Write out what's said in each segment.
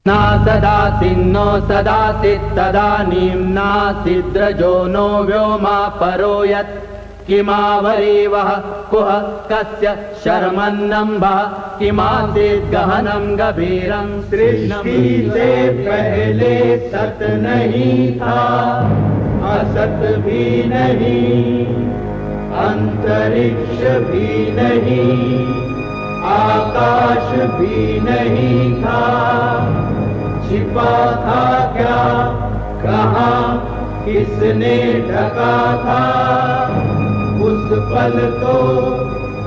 ना सदासिन्नो सदासित् तदानीं नासिद्रजो नो व्योमा परो यत् किमावरीवः कुह कस्य शर्मन्नम्भः किमासीत् गहनं गभीरं सृष्टि से पहले सत नहीं था, असत भी नहीं, अंतरिक्ष भी नहीं, आकाश भी नहीं था, छिपा था क्या, कहाँ, किसने ढका था, उस पल तो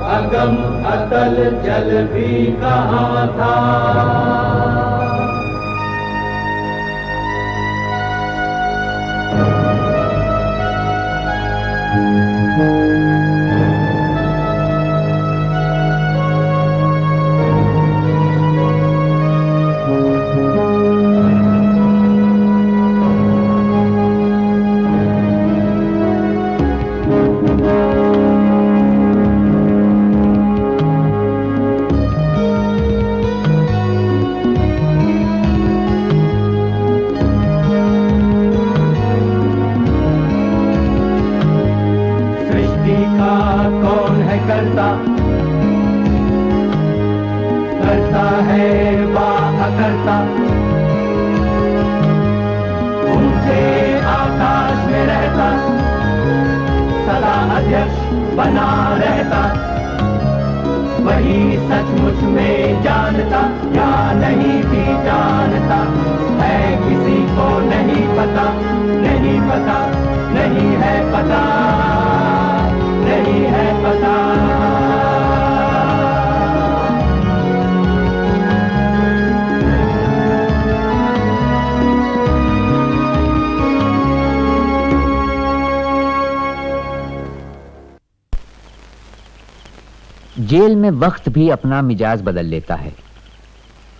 अगम अतल जल भी कहाँ था। करता है वाह करता, ऊंचे आकाश में रहता, सदा अध्यक्ष बना रहता, वही सचमुच में जानता या नहीं भी जानता है, किसी को नहीं पता, नहीं पता, नहीं है पता, नहीं है पता। जेल में वक्त भी अपना मिजाज बदल लेता है।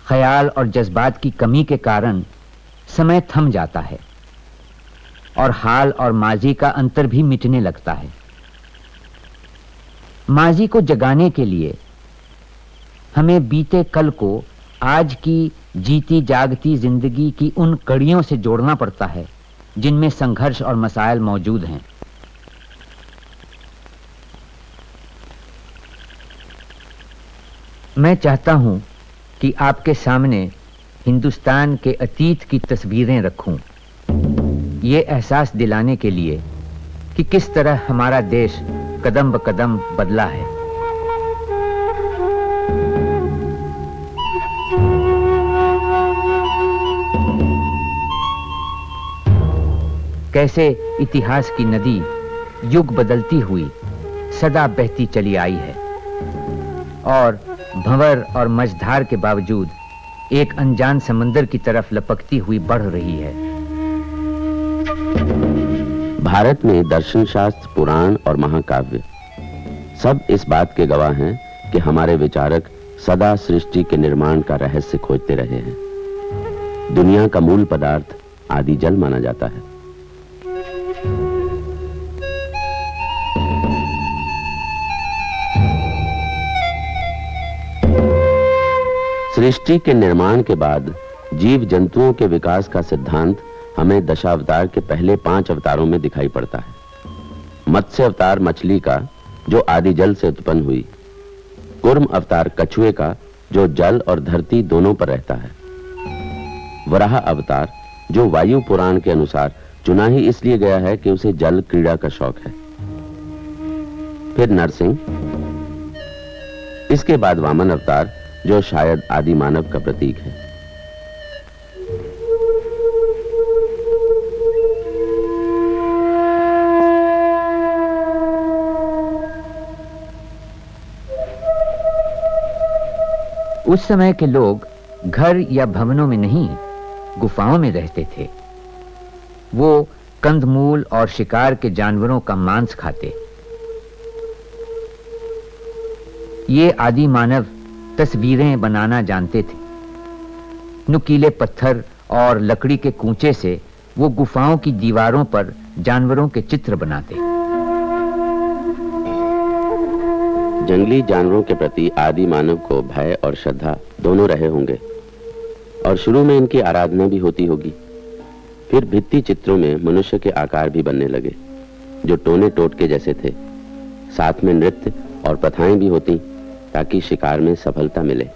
ख्याल और जज्बात की कमी के कारण समय थम जाता है और हाल और माजी का अंतर भी मिटने लगता है। माजी को जगाने के लिए हमें बीते कल को आज की जीती जागती जिंदगी की उन कड़ियों से जोड़ना पड़ता है जिनमें संघर्ष और मसाइल मौजूद हैं। मैं चाहता हूं कि आपके सामने हिंदुस्तान के अतीत की तस्वीरें रखूं, ये एहसास दिलाने के लिए कि किस तरह हमारा देश कदम ब कदम बदला है। कैसे इतिहास की नदी युग बदलती हुई सदा बहती चली आई है और भंवर और मझधार के बावजूद एक अनजान समंदर की तरफ लपकती हुई बढ़ रही है। भारत में दर्शन शास्त्र, पुराण और महाकाव्य सब इस बात के गवाह हैं कि हमारे विचारक सदा सृष्टि के निर्माण का रहस्य खोजते रहे हैं। दुनिया का मूल पदार्थ आदि जल माना जाता है। सृष्टि के निर्माण के बाद जीव जंतुओं के विकास का सिद्धांत हमें दशावतार के पहले 5 अवतारों में दिखाई पड़ता है। मत्स्य अवतार मछली का, जो आदि जल से उत्पन्न हुई। कूर्म अवतार कछुए का, जो जल और धरती दोनों पर रहता है। वराह अवतार, जो वायु पुराण के अनुसार चुना ही इसलिए गया है कि उसे जल क्रीड़ा का शौक है। फिर नरसिंह, इसके बाद वामन अवतार, जो शायद आदि मानव का प्रतीक है। उस समय के लोग घर या भवनों में नहीं, गुफाओं में रहते थे। वो कंदमूल और शिकार के जानवरों का मांस खाते। ये आदि मानव तस्वीरें बनाना जानते थे। नुकीले पत्थर और लकड़ी के कूंचे से वो गुफाओं की दीवारों पर जानवरों के चित्र बनाते। जंगली जानवरों के प्रति आदि मानव को भय और श्रद्धा दोनों रहे होंगे। और शुरू में इनकी आराधना भी होती होगी। फिर भित्ति चित्रों में मनुष्य के आकार भी बनने लगे जो टोने टोटके जैसे थे। साथ में नृत्य और प्रथाएं भी होती ताकि शिकार में सफलता मिले।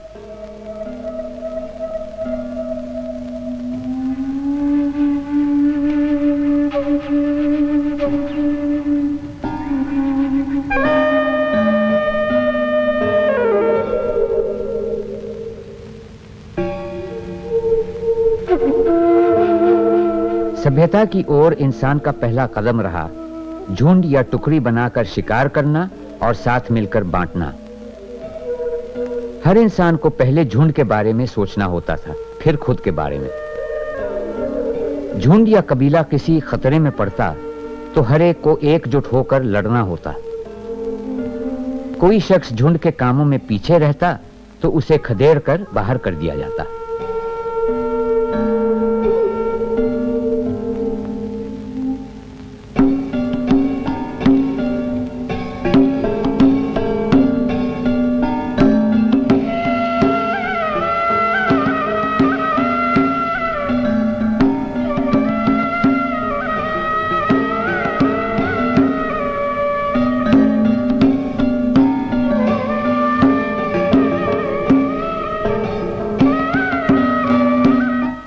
सभ्यता की ओर इंसान का पहला कदम रहा झुंड या टुकड़ी बनाकर शिकार करना और साथ मिलकर बांटना। हर इंसान को पहले झुंड के बारे में सोचना होता था, फिर खुद के बारे में। झुंड या कबीला किसी खतरे में पड़ता तो हर एक को एकजुट होकर लड़ना होता। कोई शख्स झुंड के कामों में पीछे रहता तो उसे खदेड़ कर बाहर कर दिया जाता।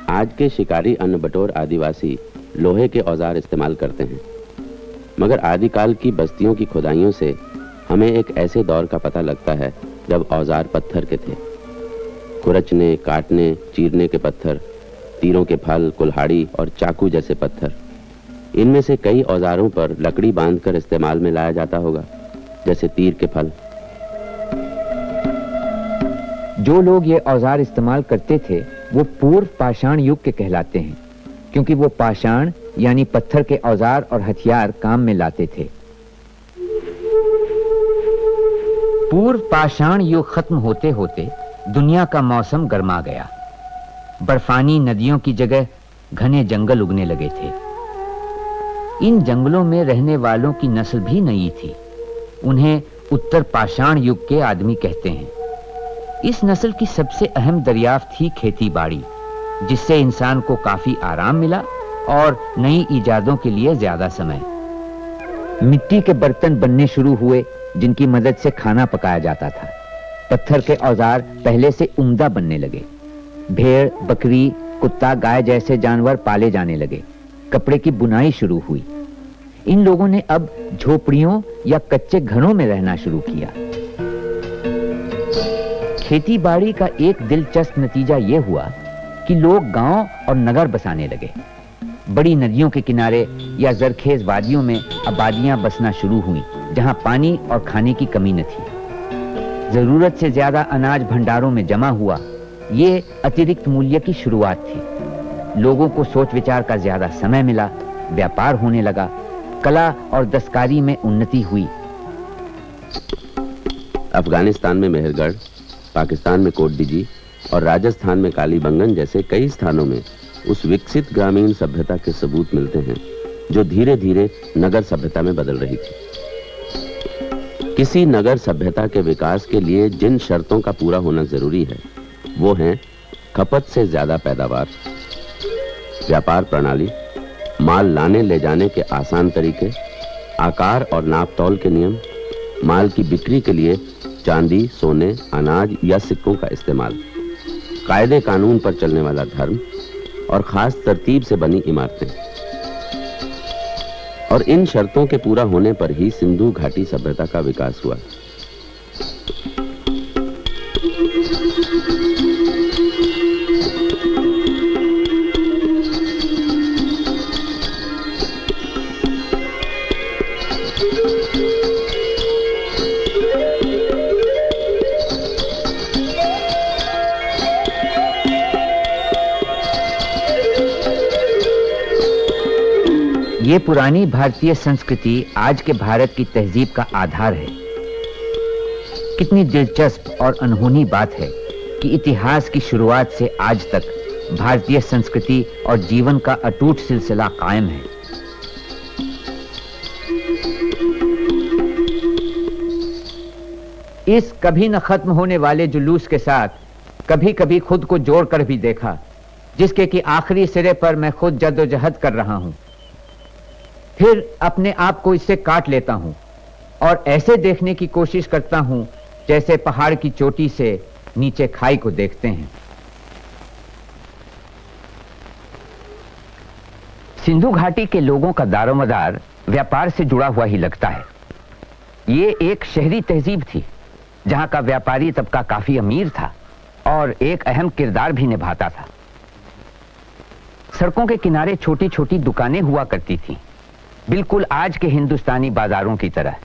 आज के शिकारी अन्नबटोर आदिवासी लोहे के औजार इस्तेमाल करते हैं, मगर आदिकाल की बस्तियों की खुदाइयों से हमें एक ऐसे दौर का पता लगता है जब औजार पत्थर के थे। खुरचने, काटने, चीरने के पत्थर, तीरों के फल, कुल्हाड़ी और चाकू जैसे पत्थर। इनमें से कई औजारों पर लकड़ी बांधकर इस्तेमाल में लाया जाता होगा, जैसे तीर के फल। जो लोग ये औजार इस्तेमाल करते थे वो पूर्व पाषाण युग के कहलाते हैं, क्योंकि वो पाषाण यानी पत्थर के औजार और हथियार काम में लाते थे। पूर्व पाषाण युग खत्म होते होते दुनिया का मौसम गर्मा गया। बर्फानी नदियों की जगह घने जंगल उगने लगे थे। इन जंगलों में रहने वालों की नस्ल भी नई थी। उन्हें उत्तर पाषाण युग के आदमी कहते हैं। इस नस्ल की सबसे अहम दरियाफ्त थी खेती बाड़ी, जिससे इंसान को काफी आराम मिला और नई इजादों के लिए ज्यादा समय। मिट्टी के बर्तन बनने शुरू हुए जिनकी मदद से खाना पकाया जाता था। पत्थर के औजार पहले से उम्दा बनने लगे। भेड़, बकरी, कुत्ता, गाय जैसे जानवर पाले जाने लगे। कपड़े की बुनाई शुरू हुई। इन लोगों ने अब झोपड़ियों या कच्चे घरों में रहना शुरू किया। खेती बाड़ी का एक दिलचस्प नतीजा यह हुआ कि लोग गांव और नगर बसाने लगे। बड़ी नदियों के किनारे या जरखेज वादियों में आबादियां बसना शुरू हुई, जहां पानी और खाने की कमी न थी। जरूरत से ज्यादा अनाज भंडारों में जमा हुआ। ये अतिरिक्त मूल्य की शुरुआत थी। लोगों को सोच विचार का ज्यादा समय मिला। व्यापार होने लगा। कला और दस्तकारी में उन्नति हुई। अफगानिस्तान में मेहरगढ़, पाकिस्तान में कोटडीजी और राजस्थान में कालीबंगन जैसे कई स्थानों में उस विकसित ग्रामीण सभ्यता के सबूत मिलते हैं जो धीरे धीरे नगर सभ्यता में बदल रही थी। किसी नगर सभ्यता के विकास के लिए जिन शर्तों का पूरा होना जरूरी है वो हैं खपत से ज्यादा पैदावार, व्यापार प्रणाली, माल लाने ले जाने के आसान तरीके, आकार और नापतौल के नियम, माल की बिक्री के लिए चांदी, सोने, अनाज या सिक्कों का इस्तेमाल, कायदे कानून पर चलने वाला धर्म और खास तरतीब से बनी इमारतें। और इन शर्तों के पूरा होने पर ही सिंधु घाटी सभ्यता का विकास हुआ। ये पुरानी भारतीय संस्कृति आज के भारत की तहजीब का आधार है। कितनी दिलचस्प और अनहोनी बात है कि इतिहास की शुरुआत से आज तक भारतीय संस्कृति और जीवन का अटूट सिलसिला कायम है। इस कभी न खत्म होने वाले जुलूस के साथ कभी कभी खुद को जोड़कर भी देखा जिसके कि आखिरी सिरे पर मैं खुद जद्दोजहद कर रहा हूं, फिर अपने आप को इससे काट लेता हूं और ऐसे देखने की कोशिश करता हूं जैसे पहाड़ की चोटी से नीचे खाई को देखते हैं। सिंधु घाटी के लोगों का दारोमदार व्यापार से जुड़ा हुआ ही लगता है। ये एक शहरी तहजीब थी जहां का व्यापारी तबका काफी अमीर था और एक अहम किरदार भी निभाता था। सड़कों के किनारे छोटी छोटी दुकानें हुआ करती थीं, बिल्कुल आज के हिंदुस्तानी बाजारों की तरह।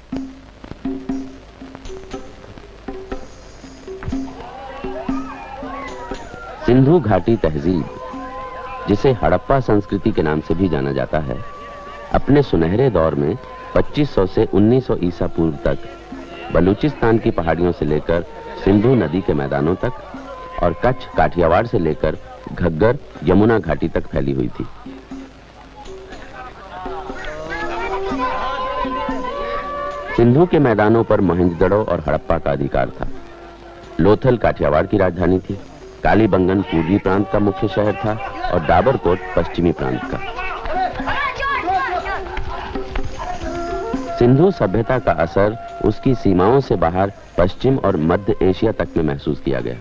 सिंधु घाटी तहजीब, जिसे हड़प्पा संस्कृति के नाम से भी जाना जाता है, अपने सुनहरे दौर में 2500 से 1900 ईसा पूर्व तक बलूचिस्तान की पहाड़ियों से लेकर सिंधु नदी के मैदानों तक और कच्छ काठियावाड़ से लेकर घग्गर यमुना घाटी तक फैली हुई थी। सिंधु के मैदानों पर मोहनजोदड़ो और हड़प्पा का अधिकार था। लोथल काठियावाड़ की राजधानी थी, कालीबंगन पूर्वी प्रांत का मुख्य शहर था और डाबरकोट पश्चिमी प्रांत का। सिंधु सभ्यता का असर उसकी सीमाओं से बाहर पश्चिम और मध्य एशिया तक में महसूस किया गया।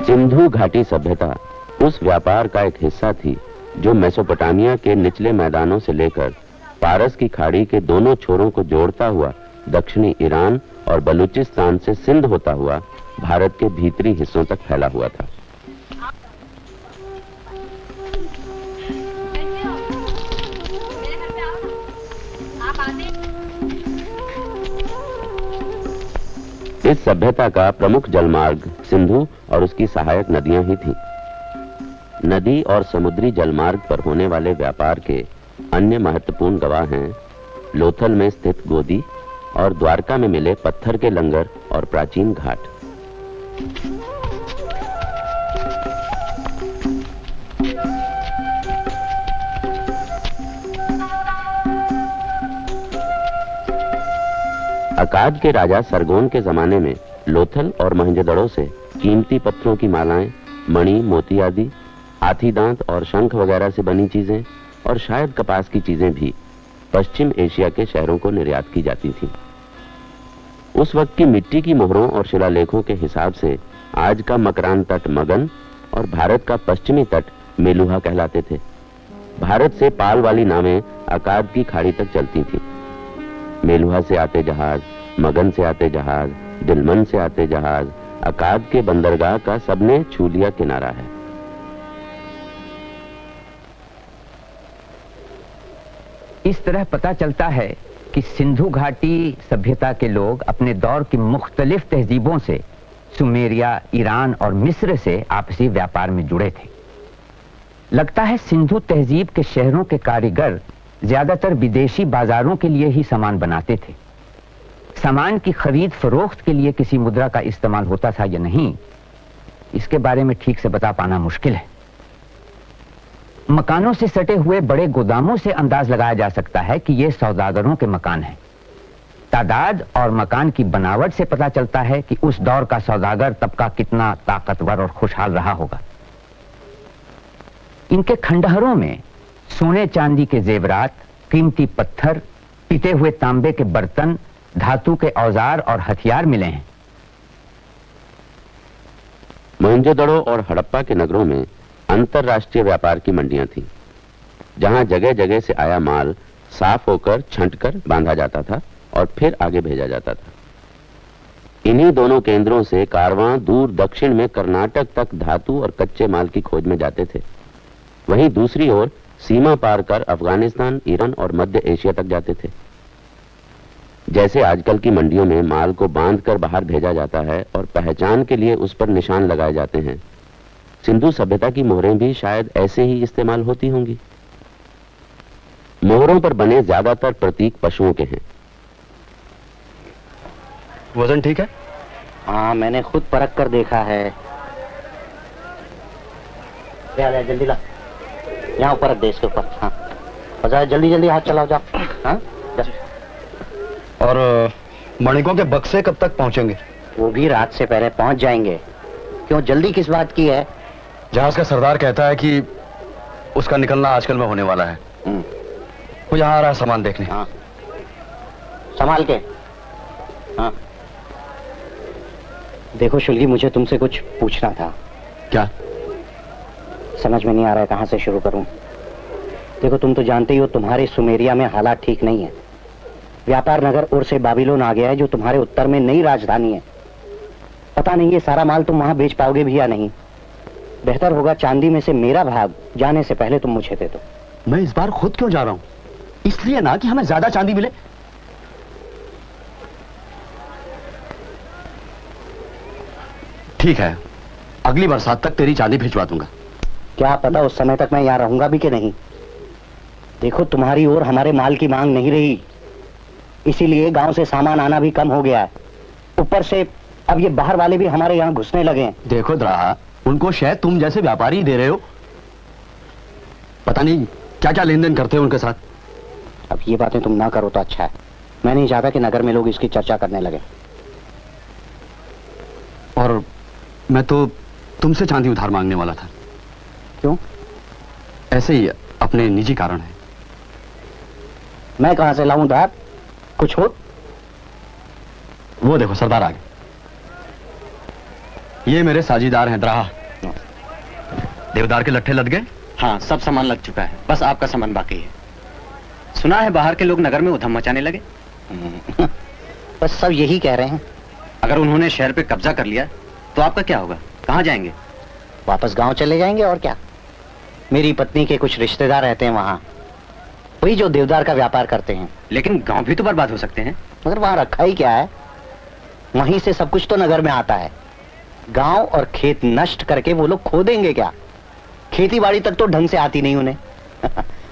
सिंधु घाटी सभ्यता उस व्यापार का एक हिस्सा थी जो मेसोपोटामिया के निचले मैदानों से लेकर पारस की खाड़ी के दोनों छोरों को जोड़ता हुआ दक्षिणी ईरान और बलूचिस्तान से सिंध होता हुआ भारत के भीतरी हिस्सों तक फैला हुआ था। इस सभ्यता का प्रमुख जलमार्ग सिंधु और उसकी सहायक नदियां ही थीं। नदी और समुद्री जलमार्ग पर होने वाले व्यापार के अन्य महत्वपूर्ण गवाह हैं लोथल में स्थित गोदी और द्वारका में मिले पत्थर के लंगर और प्राचीन घाट। अकाद के राजा सरगोन के जमाने में लोथल और मोहनजोदड़ो से कीमती पत्थरों की मालाएं, मणि, मोती आदि, हाथी दांत और शंख वगैरह से बनी चीजें और शायद कपास की चीजें भी पश्चिम एशिया के शहरों को निर्यात की जाती थी। उस वक्त की मिट्टी की मोहरों और शिलालेखों के हिसाब से आज का मकरान तट मगन और भारत का पश्चिमी तट मेलुहा कहलाते थे। भारत से पाल वाली नावें अकाद की खाड़ी तक चलती थी। मेलुहा से आते जहाज, मगन से आते जहाज, दिलमन से आते जहाज, अकाद के बंदरगाह का सबने छू लिया किनारा है। इस तरह पता चलता है कि सिंधु घाटी सभ्यता के लोग अपने दौर की मुख्तलिफ तहजीबों से सुमेरिया, ईरान और मिस्र से आपसी व्यापार में जुड़े थे। लगता है सिंधु तहजीब के शहरों के कारीगर ज्यादातर विदेशी बाजारों के लिए ही सामान बनाते थे। सामान की खरीद फरोख्त के लिए किसी मुद्रा का इस्तेमाल होता था या नहीं, इसके बारे में ठीक से बता पाना मुश्किल है। मकानों से सटे हुए बड़े गोदामों से अंदाज लगाया जा सकता है कि ये सौदागरों के मकान हैं। तादाद और मकान की बनावट से पता चलता है कि उस दौर का सौदागर तबका कितना ताकतवर और खुशहाल रहा होगा। इनके खंडहरों में सोने चांदी के जेवरात, कीमती पत्थर, पिटे हुए तांबे के बर्तन, धातु के औजार और हथियार मिले हैं। मोहनजोदड़ो और हड़प्पा के नगरों में अंतरराष्ट्रीय व्यापार की मंडियां थीं, जहां जगह जगह से आया माल साफ होकर छंटकर बांधा जाता था और फिर आगे भेजा जाता था। इन्हीं दोनों केंद्रों से कारवां दूर दक्षिण में कर्नाटक तक धातु और कच्चे माल की खोज में जाते थे। वहीं दूसरी ओर सीमा पार कर अफगानिस्तान, ईरान और मध्य एशिया तक जाते थे। जैसे आजकल की मंडियों में माल को बांधकर बाहर भेजा जाता है और पहचान के लिए उस पर निशान लगाए जाते हैं, सिंधु सभ्यता की मोहरें भी शायद ऐसे ही इस्तेमाल होती होंगी। मोहरों पर बने ज्यादातर प्रतीक पशुओं के हैं। वजन ठीक है? हाँ, मैंने खुद परख कर देखा है। ले जल्दी ला, यहाँ ऊपर रख दे, इसके ऊपर। हाँ, और जल्दी जल्दी हाथ चलाओ, जाओ। हाँ, और मणिकों के बक्से कब तक पहुंचेंगे? वो भी रात से पहले पहुंच जाएंगे। क्यों, जल्दी किस बात की है? जहाज का सरदार कहता है कि उसका निकलना आजकल में होने वाला है। वो यहाँ आ रहा है सामान देखने। हाँ, संभाल के। हाँ, देखो शुल्गी, मुझे तुमसे कुछ पूछना था। क्या? समझ में नहीं आ रहा है कहाँ से शुरू करूं। देखो, तुम तो जानते ही हो तुम्हारे सुमेरिया में हालात ठीक नहीं है। व्यापार नगर उर से बाबिलोन आ गया है, जो तुम्हारे उत्तर में नई राजधानी है। पता नहीं ये सारा माल तुम वहां बेच पाओगे भी या नहीं। बेहतर होगा चांदी में से मेरा भाग जाने से पहले तुम मुझे दे दो। मैं इस बार खुद क्यों जा रहा हूं? इसलिए ना कि हमें ज्यादा चांदी मिले। ठीक है, अगली बरसात तक तेरी चांदी भिजवा दूंगा। क्या पता उस समय तक मैं यहाँ रहूंगा भी कि नहीं। देखो, तुम्हारी ओर हमारे माल की मांग नहीं रही, इसीलिए गांव से सामान आना भी कम हो गया है। ऊपर से अब ये बाहर वाले भी हमारे यहाँ घुसने लगे हैं। देखो द्राहा, उनको शायद तुम जैसे व्यापारी दे रहे हो। पता नहीं क्या क्या लेन देन करते हो उनके साथ। अब ये बातें तुम ना करो तो अच्छा है। मैं नहीं चाहता कि नगर में लोग इसकी चर्चा करने लगे। और मैं तो तुमसे चांदी उधार मांगने वाला था। क्यों? ऐसे ही, अपने निजी कारण है। मैं कहां से लाऊं उधार? कुछ हो? वो देखो, सरदार आ गए। ये मेरे साझीदार हैं द्राहा। देवदार के लट्ठे लद गए? हाँ, सब सामान लग चुका है, बस आपका सामान बाकी है। सुना है बाहर के लोग नगर में उधम मचाने लगे। बस सब यही कह रहे हैं। अगर उन्होंने शहर पे कब्जा कर लिया तो आपका क्या होगा? कहाँ जाएंगे? वापस गांव चले जाएंगे और क्या। मेरी पत्नी के कुछ रिश्तेदार रहते हैं वहां, वही जो देवदार का व्यापार करते हैं। लेकिन गांव भी तो बर्बाद हो सकते हैं। मगर वहां रखा ही क्या है? वहीं से सब कुछ तो नगर में आता है। गांव और खेत नष्ट करके वो लोग खो देंगे क्या? खेती बाड़ी तक तो ढंग से आती नहीं उन्हें।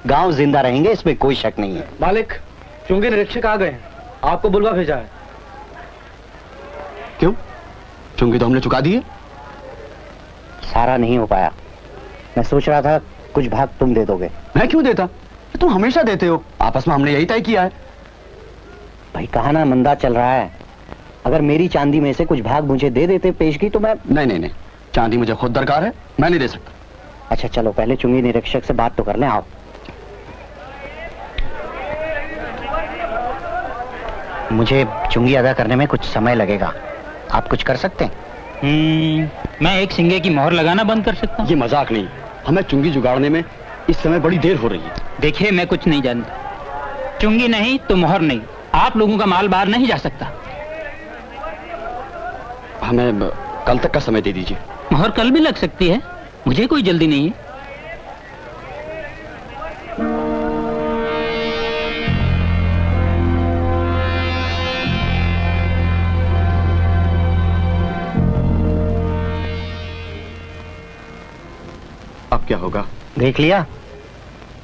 गांव जिंदा रहेंगे, इसमें कोई शक नहीं है। मालिक, चुंगी निरीक्षक आ गए, आपको बुलवा भेजा है। क्यों? चुंगी तो हमने चुका दी है। सारा नहीं हो पाया। मैं सोच रहा था कुछ भाग तुम दे दोगे। मैं क्यों देता? तुम हमेशा देते हो। आपस में हमने यही तय किया है। भाई, कहा ना मंदा चल रहा है। अगर मेरी चांदी में से कुछ भाग मुझे दे देते पेशगी तो मैं। नहीं, चांदी मुझे खुद दरकार है, मैं नहीं दे सकता। अच्छा चलो, पहले चुंगी निरीक्षक से बात तो कर लें। आओ। मुझे चुंगी अदा करने में कुछ समय लगेगा, आप कुछ कर सकते हैं? मैं एक सिंगे की मोहर लगाना बंद कर सकता हूँ। ये मजाक नहीं, हमें चुंगी जुगाड़ने में इस समय बड़ी देर हो रही है। देखिए, मैं कुछ नहीं जानता। चुंगी नहीं तो मोहर नहीं, आप लोगों का माल बाहर नहीं जा सकता। हमें कल तक का समय दे दीजिए। मोहर कल भी लग सकती है, मुझे कोई जल्दी नहीं है। अब क्या होगा? देख लिया,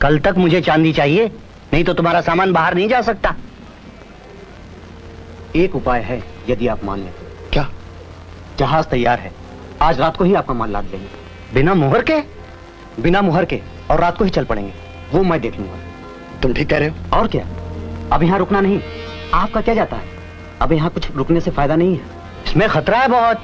कल तक मुझे चांदी चाहिए, नहीं तो तुम्हारा सामान बाहर नहीं जा सकता। एक उपाय है, यदि आप मान लें। क्या? जहाज तैयार है, आज रात को ही आपका माल लाद लेंगे। बिना मुहर के? बिना मुहर के, और रात को ही चल पड़ेंगे। वो मैं देख लूंगा। तुम ठीक कह रहे हो। और क्या, अब यहाँ रुकना नहीं। आपका क्या जाता है? अब यहाँ कुछ रुकने से फायदा नहीं है, इसमें खतरा है बहुत।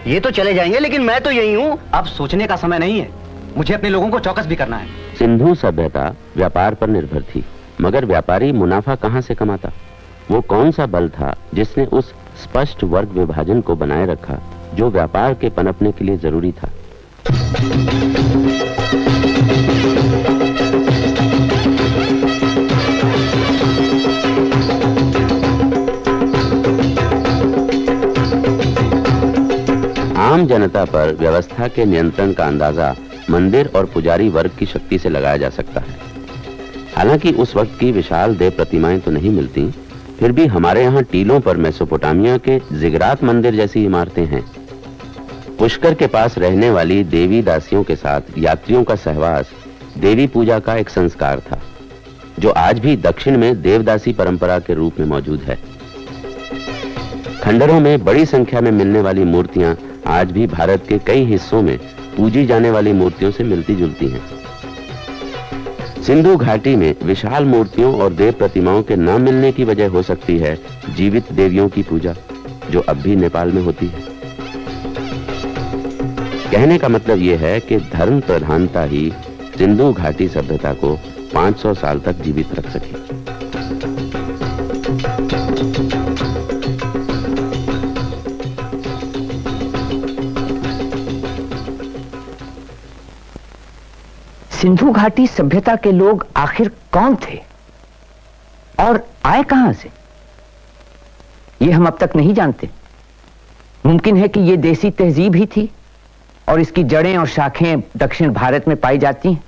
ये तो चले जाएंगे, लेकिन मैं तो यही हूँ। अब सोचने का समय नहीं है, मुझे अपने लोगों को चौकस भी करना है। सिंधु सभ्यता व्यापार पर निर्भर थी, मगर व्यापारी मुनाफा कहां से कमाता? वो कौन सा बल था जिसने उस स्पष्ट वर्ग विभाजन को बनाए रखा जो व्यापार के पनपने के लिए जरूरी था? आम जनता पर व्यवस्था के नियंत्रण का अंदाजा मंदिर और पुजारी वर्ग की शक्ति से लगाया जा सकता है। हालांकि उस वक्त की विशाल देव प्रतिमाएं तो नहीं मिलती, फिर भी हमारे यहाँ टीलों पर मेसोपोटामिया के जिगरात मंदिर जैसी इमारतें हैं। पुष्कर के पास रहने वाली देवी दासियों के साथ यात्रियों का सहवास देवी पूजा का एक संस्कार था, जो आज भी दक्षिण में देवदासी परंपरा के रूप में मौजूद है। खंडरों में बड़ी संख्या में मिलने वाली मूर्तियां आज भी भारत के कई हिस्सों में पूजी जाने वाली मूर्तियों से मिलती जुलती हैं। सिंधु घाटी में विशाल मूर्तियों और देव प्रतिमाओं के न मिलने की वजह हो सकती है जीवित देवियों की पूजा, जो अब भी नेपाल में होती है। कहने का मतलब यह है कि धर्म प्रधानता ही सिंधु घाटी सभ्यता को 500 साल तक जीवित रख सकी। सिंधु घाटी सभ्यता के लोग आखिर कौन थे और आए कहां से, यह हम अब तक नहीं जानते। मुमकिन है कि यह देसी तहजीब ही थी और इसकी जड़ें और शाखें दक्षिण भारत में पाई जाती हैं।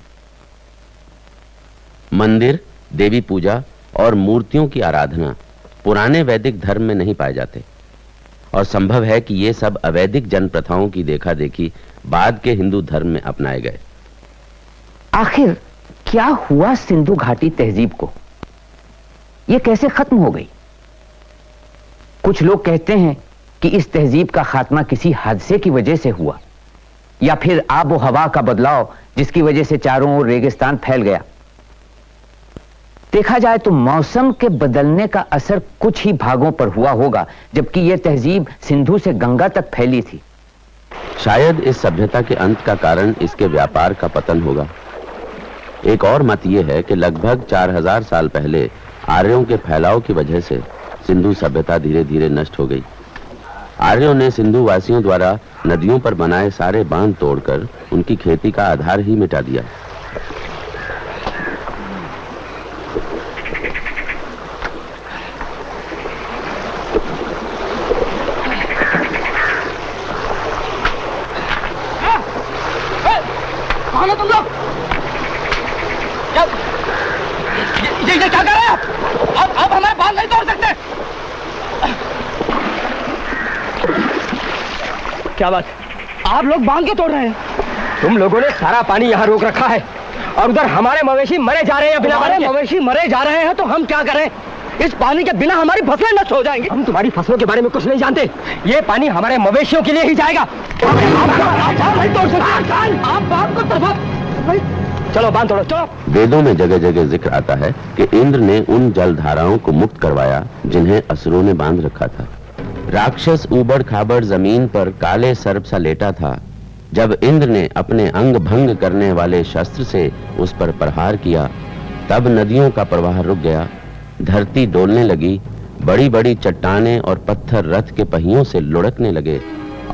मंदिर, देवी पूजा और मूर्तियों की आराधना पुराने वैदिक धर्म में नहीं पाए जाते और संभव है कि ये सब अवैदिक जन प्रथाओं की देखा देखी बाद के हिंदू धर्म में अपनाए गए। आखिर क्या हुआ सिंधु घाटी तहजीब को, यह कैसे खत्म हो गई? कुछ लोग कहते हैं कि इस तहजीब का खात्मा किसी हादसे की वजह से हुआ या फिर आबो हवा का बदलाव जिसकी वजह से चारों ओर रेगिस्तान फैल गया। देखा जाए तो मौसम के बदलने का असर कुछ ही भागों पर हुआ होगा, जबकि यह तहजीब सिंधु से गंगा तक फैली थी। शायद इस सभ्यता के अंत का कारण इसके व्यापार का पतन होगा। एक और मत यह है कि लगभग 4000 साल पहले आर्यों के फैलाव की वजह से सिंधु सभ्यता धीरे धीरे नष्ट हो गई। आर्यों ने सिंधु वासियों द्वारा नदियों पर बनाए सारे बांध तोड़कर उनकी खेती का आधार ही मिटा दिया। कौन हो तुम लोग? ये क्या कर रहे हैं? अब हमारे बांध नहीं तोड़ सकते। क्या बात, आप लोग बांध क्यों तोड़ रहे हैं? तुम लोगों ने सारा पानी यहाँ रोक रखा है और उधर हमारे मवेशी मरे जा रहे हैं। बिना हमारे मवेशी मरे जा रहे हैं तो हम क्या करें? इस पानी के बिना हमारी फसलें नष्ट हो जाएंगी। हम तुम्हारी फसलों के बारे में कुछ नहीं जानते। ये पानी हमारे मवेशियों के लिए ही जाएगा। आप नहीं तोड़ सकते। आप बांध को तरफ चलो, बांध तोड़ो, चलो। वेदों में जगह जगह जिक्र आता है कि इंद्र ने उन जलधाराओं को मुक्त करवाया जिन्हें असुरों ने बांध रखा था। राक्षस ऊबड़ खाबड़ जमीन पर काले सर्प सा लेटा था। जब इंद्र ने अपने अंग भंग करने वाले शस्त्र से उस पर प्रहार किया, तब नदियों का प्रवाह रुक गया, धरती डोलने लगी, बड़ी बड़ी चट्टानें और पत्थर रथ के पहियों से लुढ़कने लगे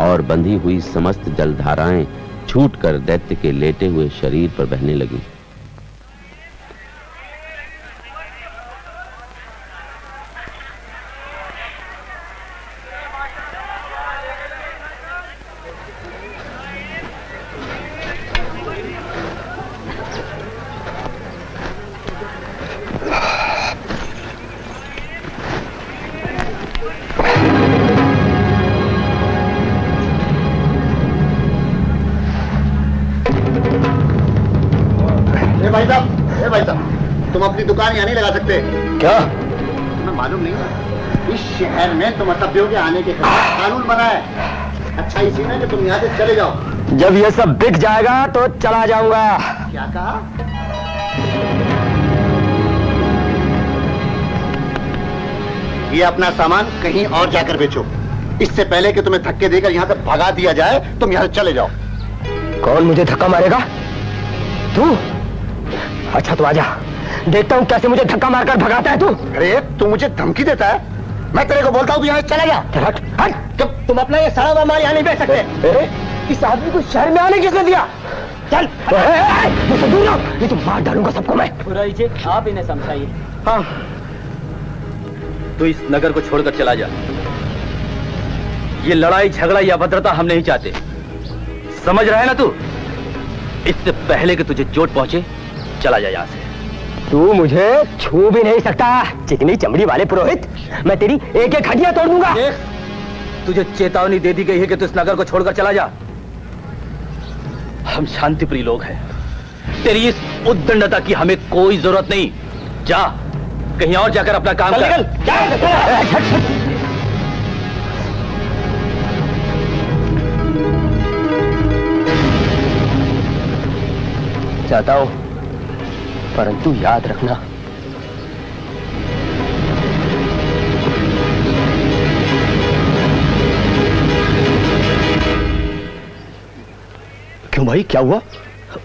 और बंधी हुई समस्त जलधाराएं छूटकर दैत्य के लेटे हुए शरीर पर बहने लगी। भाई साहब, तुम अपनी दुकान यहाँ नहीं लगा सकते। क्या तुम्हें मालूम नहीं है? इस शहर में तुम असभ्यों के आने के खिलाफ कानून बना है। अच्छा इसी में कि तुम यहाँ से चले जाओ। जब ये सब बिक जाएगा तो चला जाऊंगा। क्या कहा? ये अपना सामान कहीं और जाकर बेचो। इससे पहले कि तुम्हें धक्के देकर यहाँ से भगा दिया जाए, तुम यहाँ से चले जाओ। कौन मुझे धक्का मारेगा? तू? अच्छा तो आजा, देखता हूँ कैसे मुझे धक्का मारकर भगाता है तू। अरे तू मुझे धमकी देता है? मैं तेरे को बोलता हूँ यहाँ चला जा। हट हट, तुम अपना ये सारा माल यहाँ नहीं बेच सकते। इस आदमी को शहर में आने किसने दिया? चल दूर रहो, नहीं तो मार डालूंगा सबको मैं। बुराई जी, आप इन्हें समझाइए। हाँ, तू इस नगर को छोड़कर चला जा। ये लड़ाई झगड़ा या भद्रता हम नहीं चाहते, समझ रहा है ना तू? इससे पहले कि तुझे चोट पहुंचे, चला जा यहाँ से। तू मुझे छू भी नहीं सकता, चिकनी चमड़ी वाले पुरोहित। मैं तेरी एक एक हड्डियां तोड़ दूंगा। देख, तुझे चेतावनी दे दी गई है कि तू इस नगर को छोड़कर चला जा। हम शांतिप्रिय लोग हैं, तेरी इस उद्दंडता की हमें कोई जरूरत नहीं। जा, कहीं और जाकर अपना काम कर। चाहता हूं परंतु याद रखना, क्यों भाई, क्या हुआ?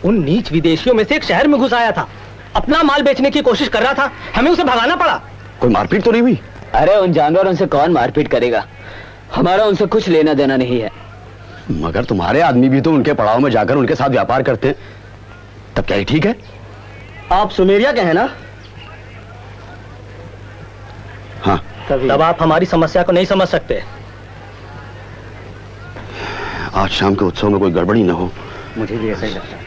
उन नीच विदेशियों में से एक शहर में घुस आया था, अपना माल बेचने की कोशिश कर रहा था, हमें उसे भगाना पड़ा। कोई मारपीट तो नहीं हुई? अरे उन जानवरों से कौन मारपीट करेगा, हमारा उनसे कुछ लेना देना नहीं है। मगर तुम्हारे आदमी भी तो उनके पड़ाव में जाकर उनके साथ व्यापार करते हैं, तब क्या ये ठीक है? आप सुमेरिया के हैं ना? हाँ। तब आप हमारी समस्या को नहीं समझ सकते। आज शाम के उत्सव में कोई गड़बड़ी न हो। मुझे भी ऐसा ही लगता है।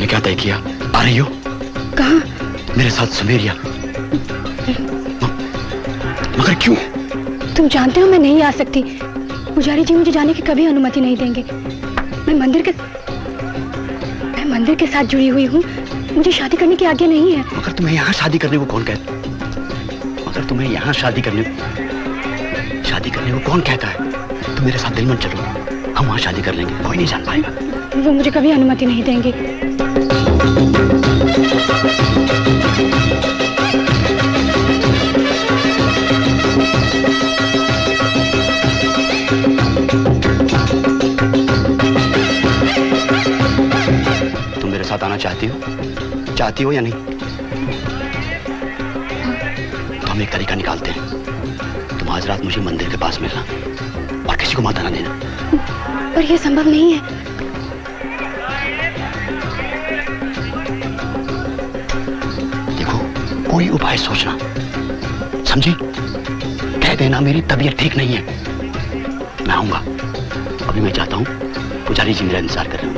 क्या तय किया? आ रही हो? कहाँ? मेरे साथ सुमेरिया। मगर क्यों? तुम जानते हो मैं नहीं आ सकती। पुजारी जी मुझे जाने की कभी अनुमति नहीं देंगे। मैं मंदिर के साथ जुड़ी हुई हूँ, मुझे शादी करने की आज्ञा नहीं है। मगर तुम्हें यहाँ शादी करने को कौन कहता? मगर तुम्हें यहाँ शादी करने को कौन कहता है? तुम मेरे साथ दिलमन चलो, हम वहाँ शादी कर लेंगे, कोई नहीं जान पाएगा। वो मुझे कभी अनुमति नहीं देंगे। तुम मेरे साथ आना चाहती हो या नहीं? तो हम एक तरीका निकालते हैं। तुम आज रात मुझे मंदिर के पास मिलना और किसी को मत आना देना। पर यह संभव नहीं है। कोई उपाय सोचना, समझी? कह देना मेरी तबीयत ठीक नहीं है, मैं आऊंगा। अभी मैं चाहता हूं, पुजारी जी मेरा इंतजार कर रहे हैं।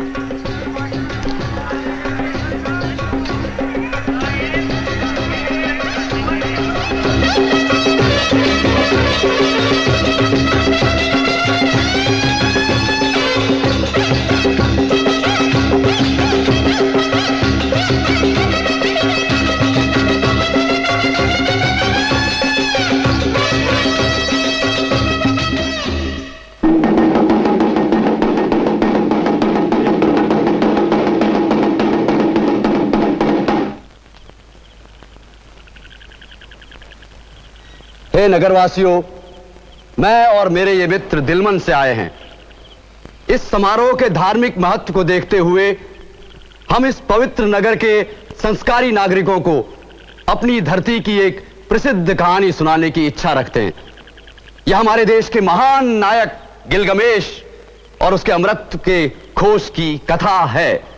हे नगरवासियों, मैं और मेरे ये मित्र दिलमन से आए हैं। इस समारोह के धार्मिक महत्व को देखते हुए हम इस पवित्र नगर के संस्कारी नागरिकों को अपनी धरती की एक प्रसिद्ध कहानी सुनाने की इच्छा रखते हैं। यह हमारे देश के महान नायक गिलगमेश और उसके अमृत के खोज की कथा है।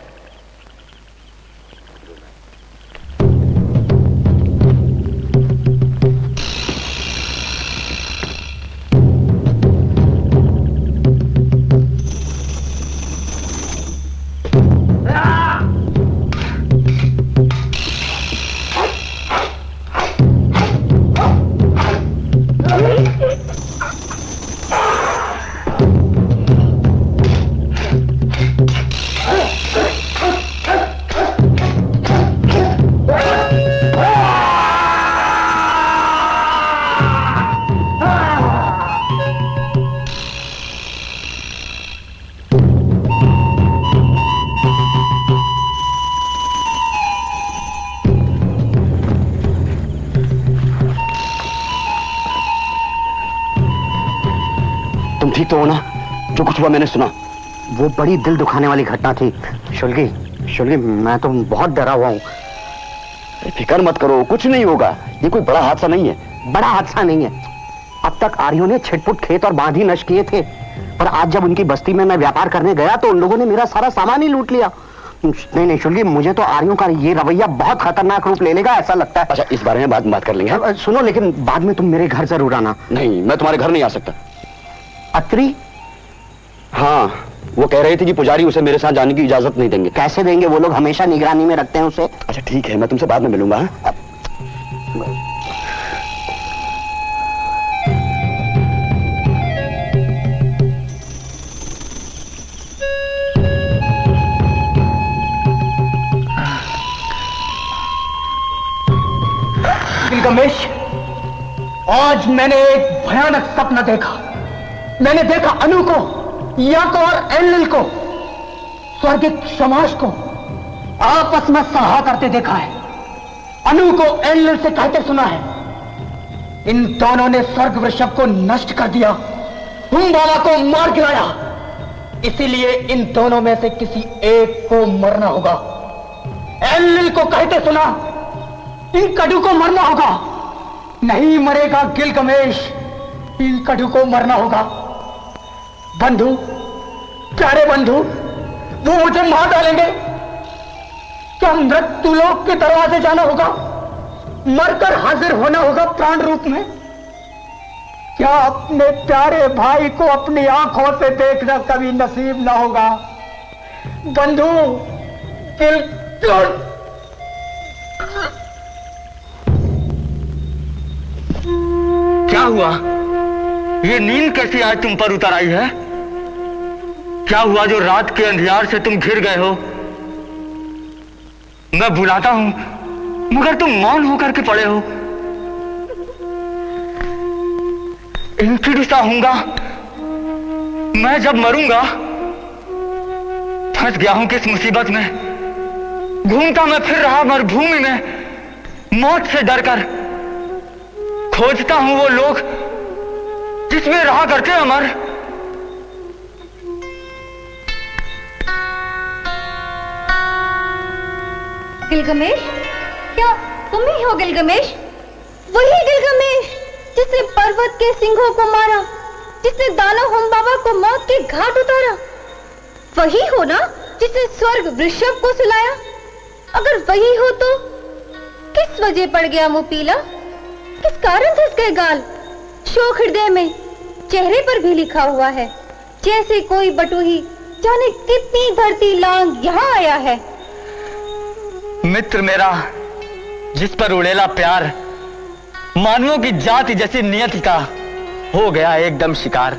ठीक तो हो ना? जो कुछ हुआ मैंने सुना। वो बड़ी दिल दुखाने वाली घटना थी। शुल्गी, शुल्गी, मैं तो बहुत डरा हुआ हूँ। फिक्र मत करो, कुछ नहीं होगा। ये कोई बड़ा हादसा नहीं है। बड़ा हादसा नहीं है। अब तक आर्यों ने छिटपुट खेत और बांध ही नष्ट किए थे, पर आज जब उनकी बस्ती में मैं व्यापार करने गया तो उन लोगों ने मेरा सारा सामान ही लूट लिया। नहीं शुल्गी, मुझे तो आर्यों का ये रवैया बहुत खतरनाक रूप ले लेगा ऐसा लगता है। अच्छा, इस बारे में बाद में बात कर लेंगे। सुनो, लेकिन बाद में तुम मेरे घर जरूर आना। नहीं, मैं तुम्हारे घर नहीं आ सकता। अत्री? हाँ, वो कह रही थी कि पुजारी उसे मेरे साथ जाने की इजाजत नहीं देंगे। कैसे देंगे? वो लोग हमेशा निगरानी में रखते हैं उसे। अच्छा ठीक है, मैं तुमसे बाद में मिलूंगा। गिलगमेश, आज मैंने एक भयानक सपना देखा। मैंने देखा अनु को, याको और एनलिल को, स्वर्गिक समाज को आपस में सलाह करते देखा है। अनु को एनलिल से कहते सुना है, इन दोनों ने स्वर्ग वृषभ को नष्ट कर दिया, हुम्बाला को मार गिराया, इसीलिए इन दोनों में से किसी एक को मरना होगा। एनलिल को कहते सुना, इन कड़ू को मरना होगा। नहीं मरेगा गिलगमेश, इन कड़ू को मरना होगा। बंधु, प्यारे बंधु, वो मुझे मार डालेंगे। क्या मृत्यु लोक के दरवाजे जाना होगा, मरकर हाजिर होना होगा प्राण रूप में? क्या अपने प्यारे भाई को अपनी आंखों से देखना कभी नसीब ना होगा? बंधु, क्या हुआ? ये नींद कैसी आज तुम पर उतर आई है? क्या हुआ जो रात के अंधियार से तुम घिर गए हो? मैं बुलाता हूं मगर तुम मौन होकर के पड़े हो। इनकी दिशा होऊंगा मैं जब मरूंगा। फंस गया हूं किस मुसीबत में, घूमता मैं फिर रहा मरुभूमि में, मौत से डरकर खोजता हूं वो लोग जिसमें रहा करते अमर। गिलगमेश, क्या तुम ही हो गिलगमेश? वही गिलगमेश जिसने पर्वत के सिंहों को मारा, जिसने दानव हुम्बाबा को मौत के घाट उतारा? वही हो ना जिसने स्वर्ग वृषभ को सुलाया? अगर वही हो तो किस वजह पड़ गया मुंह पीला? किस कारण धस गए गाल? शोक हृदय में, चेहरे पर भी लिखा हुआ है, जैसे कोई बटुही जाने कितनी धरती लांग यहाँ आया है। मित्र मेरा, जिस पर उड़ेला प्यार, मानवों की जाति जैसी नियति का हो गया एकदम शिकार।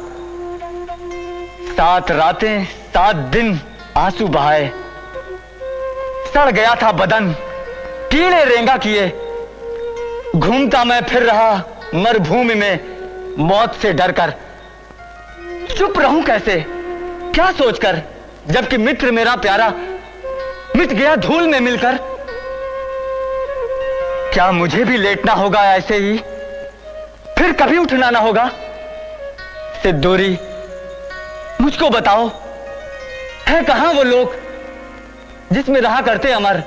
7 रातें 7 दिन आंसू बहाए, सड़ गया था बदन, कीड़े रेंगा किए। घूमता मैं फिर रहा मरुभूमि में, मौत से डरकर। चुप रहूं कैसे, क्या सोचकर, जबकि मित्र मेरा प्यारा मिट गया धूल में मिलकर। क्या मुझे भी लेटना होगा ऐसे ही, फिर कभी उठना ना होगा? सिद्धूरी, मुझको बताओ, है कहां वो लोग जिसमें रहा करते अमर?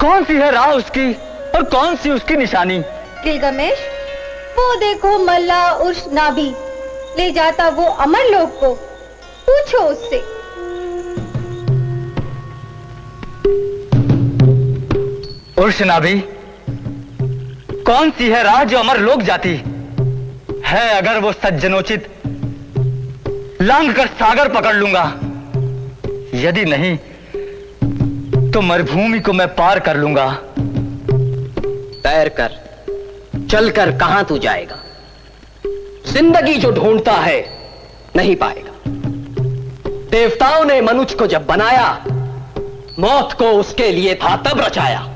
कौन सी है राह उसकी और कौन सी उसकी निशानी? गिलगमेश, वो देखो मल्ला उर्श नाभी ले जाता वो अमर लोक को, पूछो उससे। उर्श नाभी, कौन सी है राह जो अमर लोक जाती है? अगर वो सज्जनोचित, लांग कर सागर पकड़ लूंगा, यदि नहीं तो मरुभूमि को मैं पार कर लूंगा। तैर कर, चलकर कहां तू जाएगा? जिंदगी जो ढूंढता है नहीं पाएगा। देवताओं ने मनुष्य को जब बनाया, मौत को उसके लिए था तब रचाया।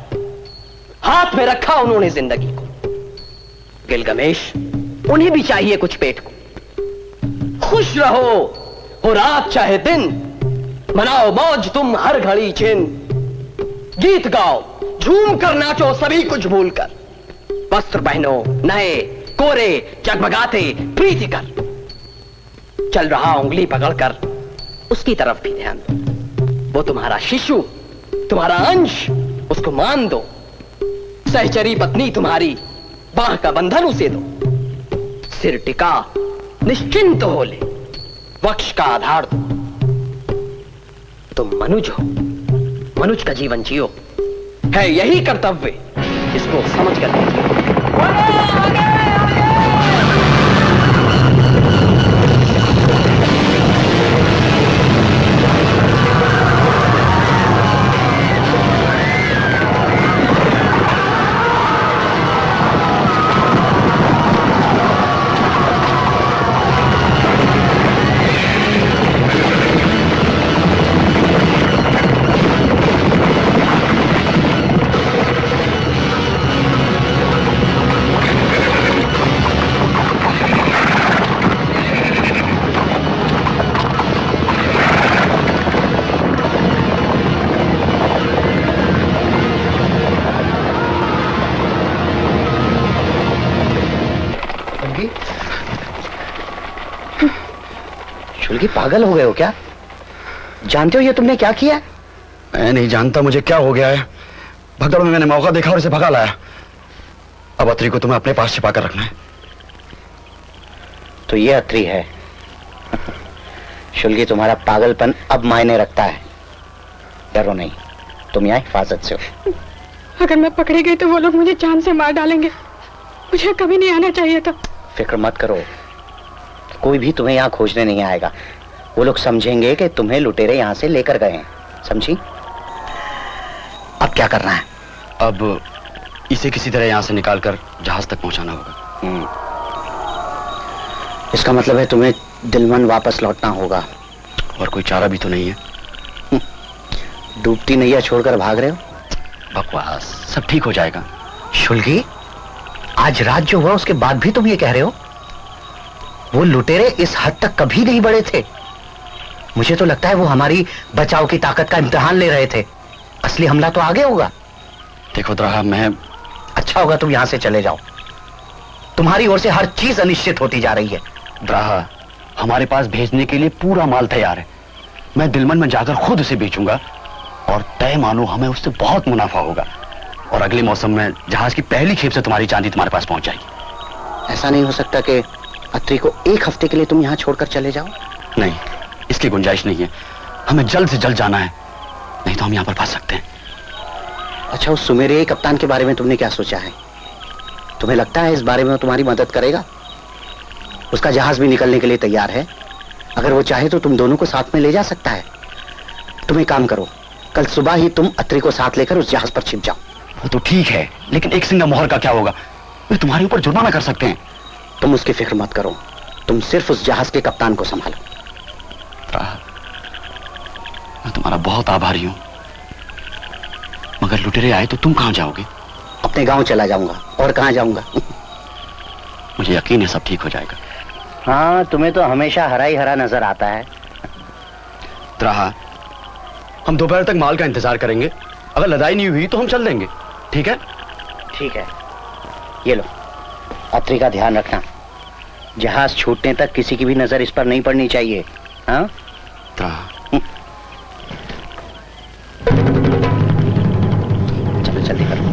हाथ में रखा उन्होंने जिंदगी को। गिलगमेश, उन्हें भी चाहिए कुछ पेट को। खुश रहो, हो रात चाहे दिन, मनाओ मौज तुम हर घड़ी छिन। गीत गाओ, झूम कर नाचो सभी कुछ भूलकर। वस्त्र पहनो नए कोरे, जगमगाते प्रीति कर। चल रहा उंगली पकड़कर उसकी तरफ भी ध्यान दो। वो तुम्हारा शिशु, तुम्हारा अंश, उसको मान दो। सहचरी पत्नी तुम्हारी, बाह का बंधन उसे दो। सिर टिका निश्चिंत हो ले, वक्ष का आधार दो। तुम मनुज हो, मनुज का जीवन जियो। है यही कर्तव्य, इसको समझ कर कीजिए। शुल्की, पागल हो गए हो क्या? जानते हो ये तुमने क्या किया? मैं नहीं जानता मुझे क्या हो गया है। भगदड़ में मैंने मौका देखा और इसे भगा लाया। अब अत्री को तुम्हें अपने पास छिपा कर रखना है। तो ये अत्री है। शुल्की, तुम्हारा पागलपन अब मायने रखता है। डरो नहीं, तुम यहाँ हिफाजत से हो। अगर मैं पकड़ी गई तो वो लोग मुझे जान से मार डालेंगे। मुझे कभी नहीं आना चाहिए था। फिक्र मत करो, कोई भी तुम्हें यहाँ खोजने नहीं आएगा। वो लोग समझेंगे कि तुम्हें लुटेरे यहाँ से लेकर गए हैं, समझी? अब क्या करना है? अब इसे किसी तरह यहाँ से निकालकर जहाज तक पहुंचाना होगा। इसका मतलब है तुम्हें दिलमन वापस लौटना होगा। और कोई चारा भी तो नहीं है। डूबती नैया छोड़कर भाग रहे हो? बकवास, सब ठीक हो जाएगा। शुल्की, आज रात जो हुआ उसके बाद भी तुम ये कह रहे हो? वो लुटेरे इस हद तक कभी नहीं बढ़े थे। मुझे तो लगता है वो हमारी बचाव की ताकत का इम्तिहान ले रहे थे। असली हमला तो आगे होगा। देखो द्राहा, मैं... अच्छा होगा तुम यहां से चले जाओ। तुम्हारी ओर से हर चीज अनिश्चित होती जा रही है। द्राहा, हमारे पास भेजने के लिए पूरा माल तैयार है। मैं दिलमन में जाकर खुद उसे बेचूंगा और तय मानो हमें उससे बहुत मुनाफा होगा। और अगले मौसम में जहाज की पहली खेप से तुम्हारी चांदी तुम्हारे पास पहुंच जाएगी। ऐसा नहीं हो सकता कि अत्री को एक हफ्ते के लिए तुम यहाँ छोड़कर चले जाओ? नहीं, इसकी गुंजाइश नहीं है। हमें जल्द से जल्द जाना है, नहीं तो हम यहाँ पर फंस सकते हैं। अच्छा, उस सुमेरिया कप्तान के बारे में तुमने क्या सोचा है? तुम्हें लगता है इस बारे में वो तुम्हारी मदद करेगा? उसका जहाज भी निकलने के लिए तैयार है। अगर वो चाहे तो तुम दोनों को साथ में ले जा सकता है। तुम एक काम करो, कल सुबह ही तुम अत्री को साथ लेकर उस जहाज पर छिप जाओ। वो तो ठीक है, लेकिन एक सिंगा मोहर का क्या होगा? वे तुम्हारे ऊपर जुर्माना कर सकते हैं। तुम उसकी फिक्र मत करो, तुम सिर्फ उस जहाज के कप्तान को संभालो। मैं तुम्हारा बहुत आभारी हूं, मगर लुटेरे आए तो तुम कहां जाओगे? अपने गांव चला जाऊंगा। और कहां जाऊंगा? मुझे यकीन है सब ठीक हो जाएगा। हाँ, तुम्हें तो हमेशा हरा ही हरा नजर आता है। द्राहा, हम दोपहर तक माल का इंतजार करेंगे। अगर लड़ाई नहीं हुई तो हम चल देंगे, ठीक है? ठीक है, ये लो, अत्री का ध्यान रखना। जहाज छूटने तक किसी की भी नजर इस पर नहीं पड़नी चाहिए। हाँ? चलो जल्दी करो।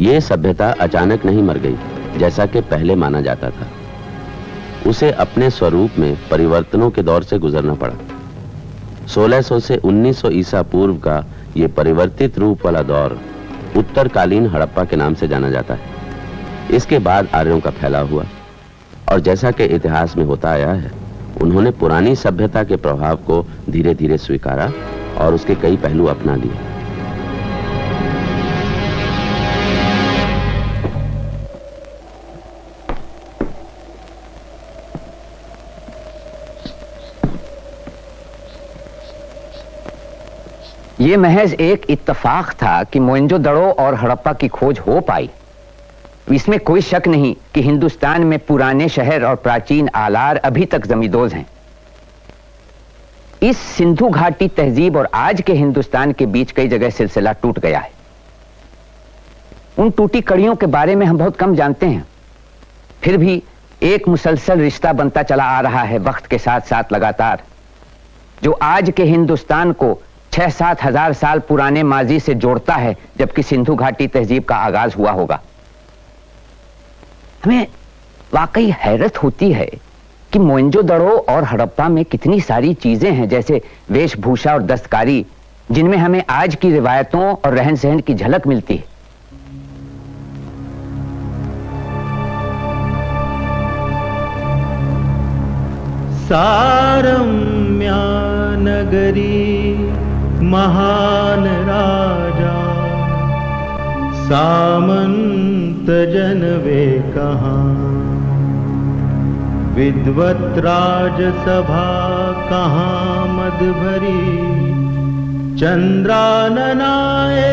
ये सभ्यता अचानक नहीं मर गई जैसा कि पहले माना जाता था। उसे अपने स्वरूप में परिवर्तनों के दौर से गुजरना पड़ा। 1600 से 1900 ईसा पूर्व का ये परिवर्तित रूप वाला दौर उत्तरकालीन हड़प्पा के नाम से जाना जाता है। इसके बाद आर्यों का फैलाव हुआ और जैसा कि इतिहास में होता आया है, उन्होंने पुरानी सभ्यता के प्रभाव को धीरे धीरे स्वीकारा और उसके कई पहलू अपना लिए। ये महज एक इत्तेफाक था कि मोहनजोदड़ो और हड़प्पा की खोज हो पाई, इसमें कोई शक नहीं कि हिंदुस्तान में पुराने शहर और प्राचीन आलार अभी तक जमींदोज हैं। इस सिंधु घाटी तहजीब और आज के हिंदुस्तान के बीच कई जगह सिलसिला टूट गया है। उन टूटी कड़ियों के बारे में हम बहुत कम जानते हैं, फिर भी एक मुसलसल रिश्ता बनता चला आ रहा है वक्त के साथ साथ लगातार, जो आज के हिंदुस्तान को 6-7 हजार साल पुराने माजी से जोड़ता है, जबकि सिंधु घाटी तहजीब का आगाज हुआ होगा। हमें वाकई हैरत होती है कि मोइंजोदड़ो और हड़प्पा में कितनी सारी चीजें हैं, जैसे वेशभूषा और दस्तकारी, जिनमें हमें आज की रिवायतों और रहन सहन की झलक मिलती है। सारम्या नगरी महान राजा, सामंत जनवे कहाँ, विद्वत राजसभा कहाँ मद भरी, चंद्राननाए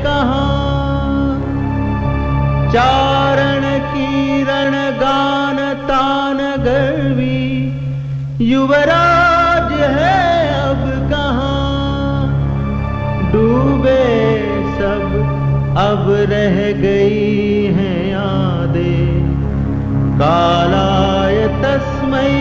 कहाँ, चारण किरण गान तान गर्वी, युवराज है अब कहाँ, डूबे सब अब रह गई हैं यादें, कालाय तस्मै